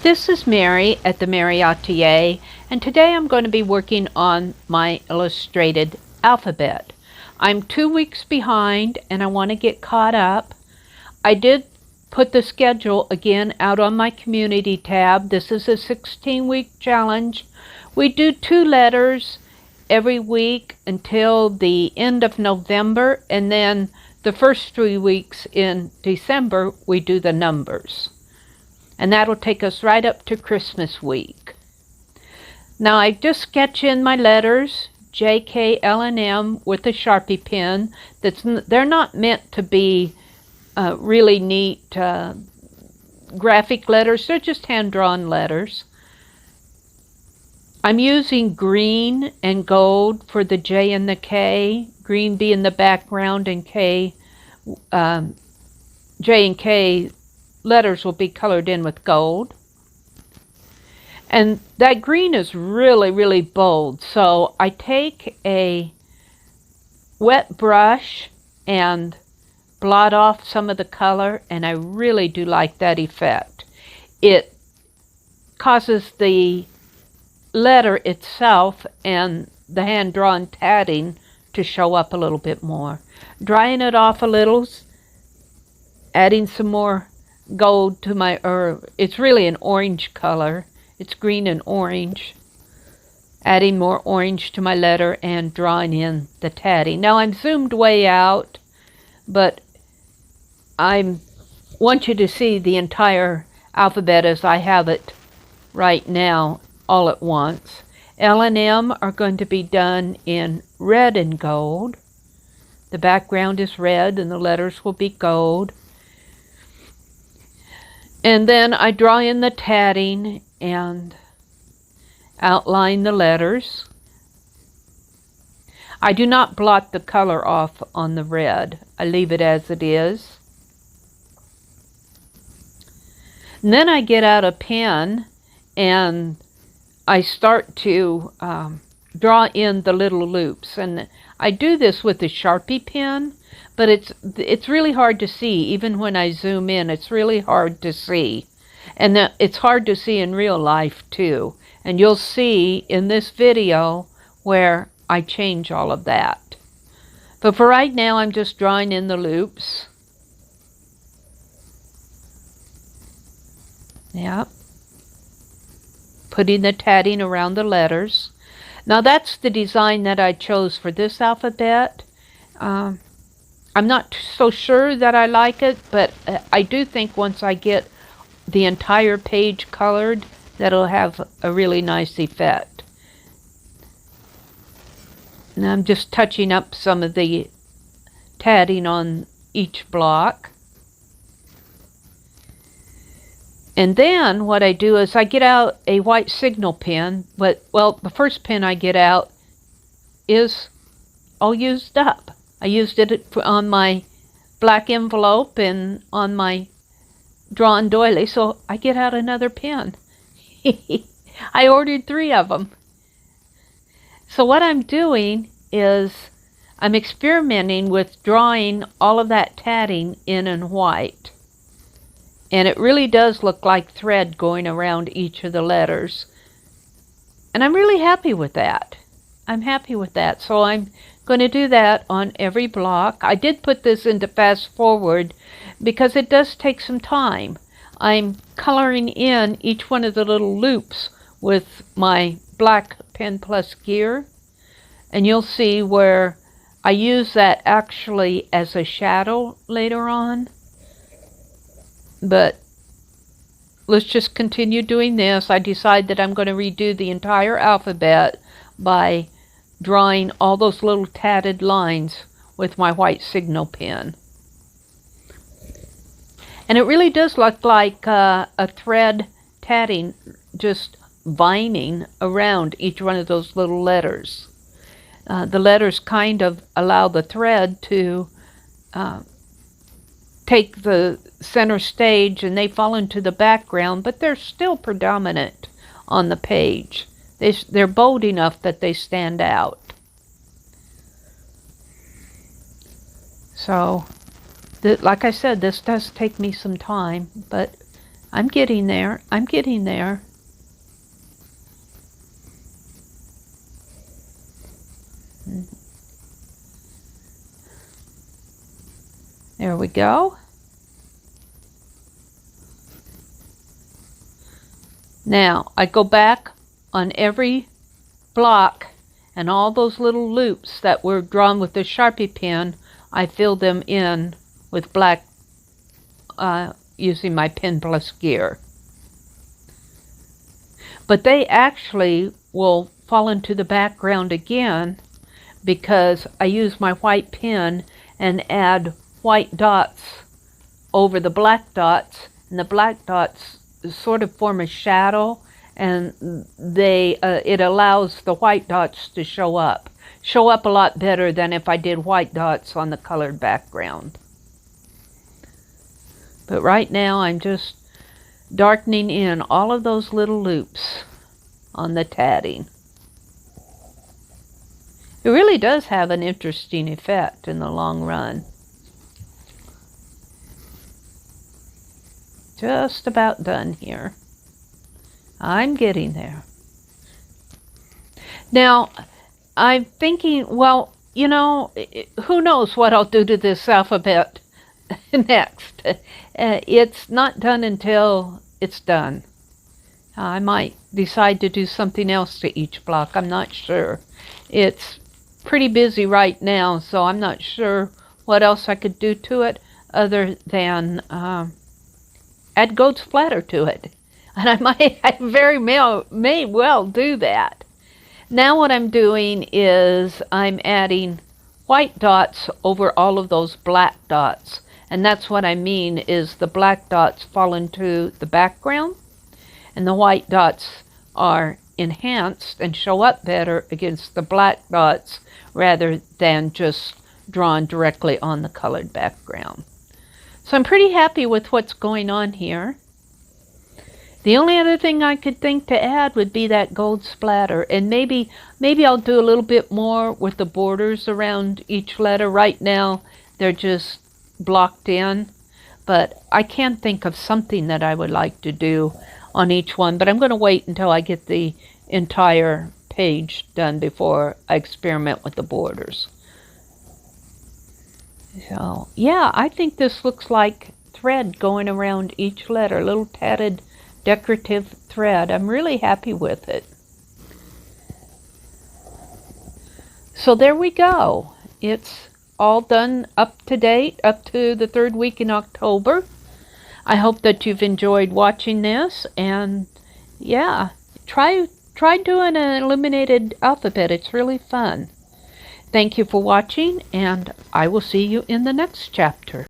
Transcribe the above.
This is Mary at the.meri.atelier, and today I'm going to be working on my illustrated alphabet. I'm 2 weeks behind and I want to get caught up. I did put the schedule again out on my community tab. This is a 16-week challenge. We do 2 letters every week until the end of November, and then the first 3 weeks in December we do the numbers. And that'll take us right up to Christmas week. Now I just sketch in my letters, J, K, L, and M with a Sharpie pen. They're not meant to be really neat graphic letters. They're just hand-drawn letters. I'm using green and gold for the J and the K. Green being the background and J and K letters will be colored in with gold. And that green is really, really bold. So I take a wet brush and blot off some of the color, and I really do like that effect. It causes the letter itself and the hand-drawn tatting to show up a little bit more. Drying it off a little, adding some more gold to my, it's really an orange color. It's green and orange. Adding more orange to my letter and drawing in the tatting. Now I'm zoomed way out, but I want you to see the entire alphabet as I have it right now, all at once. L and M are going to be done in red and gold. The background is red and the letters will be gold. And then I draw in the tatting and outline the letters. I do not blot the color off on the red. I leave it as it is. And then I get out a pen and I start to draw in the little loops. And I do this with a Sharpie pen, but it's really hard to see. Even when I zoom in, it's really hard to see. And it's hard to see in real life too. And you'll see in this video where I change all of that. But for right now, I'm just drawing in the loops. Yep. Putting the tatting around the letters. Now that's the design that I chose for this alphabet. I'm not so sure that I like it, but I do think once I get the entire page colored, that'll have a really nice effect. And I'm just touching up some of the tatting on each block. And then what I do is I get out a white signal pen, but, well, the first pen I get out is all used up. I used it on my black envelope and on my drawn doily, so I get out another pen. I ordered 3 of them. So what I'm doing is I'm experimenting with drawing all of that tatting in white. And it really does look like thread going around each of the letters. And I'm really happy with that. I'm happy with that. So I'm going to do that on every block. I did put this into fast forward because it does take some time. I'm coloring in each one of the little loops with my black pen plus gear. And you'll see where I use that actually as a shadow later on. But let's just continue doing this. I decide that I'm going to redo the entire alphabet by drawing all those little tatted lines with my white signal pen. And it really does look like a thread tatting, just vining around each one of those little letters. The letters kind of allow the thread to take the center stage, and they fall into the background, but they're still predominant on the page. They're bold enough that they stand out. So, like I said, this does take me some time, but I'm getting there. I'm getting there. There we go. Now, I go back on every block, and all those little loops that were drawn with the Sharpie pen, I fill them in with black using my Pen Plus Gear. But they actually will fall into the background again because I use my white pen and add white dots over the black dots, and the black dots sort of form a shadow, and it allows the white dots to show up a lot better than if I did white dots on the colored background. But right now I'm just darkening in all of those little loops on the tatting. It really does have an interesting effect in the long run. Just about done here. I'm getting there. Now, I'm thinking, well, you know, who knows what I'll do to this alphabet next. It's not done until it's done. I might decide to do something else to each block. I'm not sure. It's pretty busy right now, so I'm not sure what else I could do to it other than add gold splatter to it. And I may well do that. Now what I'm doing is I'm adding white dots over all of those black dots. And that's what I mean is the black dots fall into the background and the white dots are enhanced and show up better against the black dots rather than just drawn directly on the colored background. So I'm pretty happy with what's going on here. The only other thing I could think to add would be that gold splatter, and maybe I'll do a little bit more with the borders around each letter. Right now they're just blocked in, but I can think of something that I would like to do on each one, but I'm going to wait until I get the entire page done before I experiment with the borders. So yeah, I think this looks like thread going around each letter, little tatted decorative thread. I'm really happy with it. So there we go. It's all done up to date, up to the 3rd week in October. I hope that you've enjoyed watching this, and yeah, try doing an illuminated alphabet. It's really fun. Thank you for watching, and I will see you in the next chapter.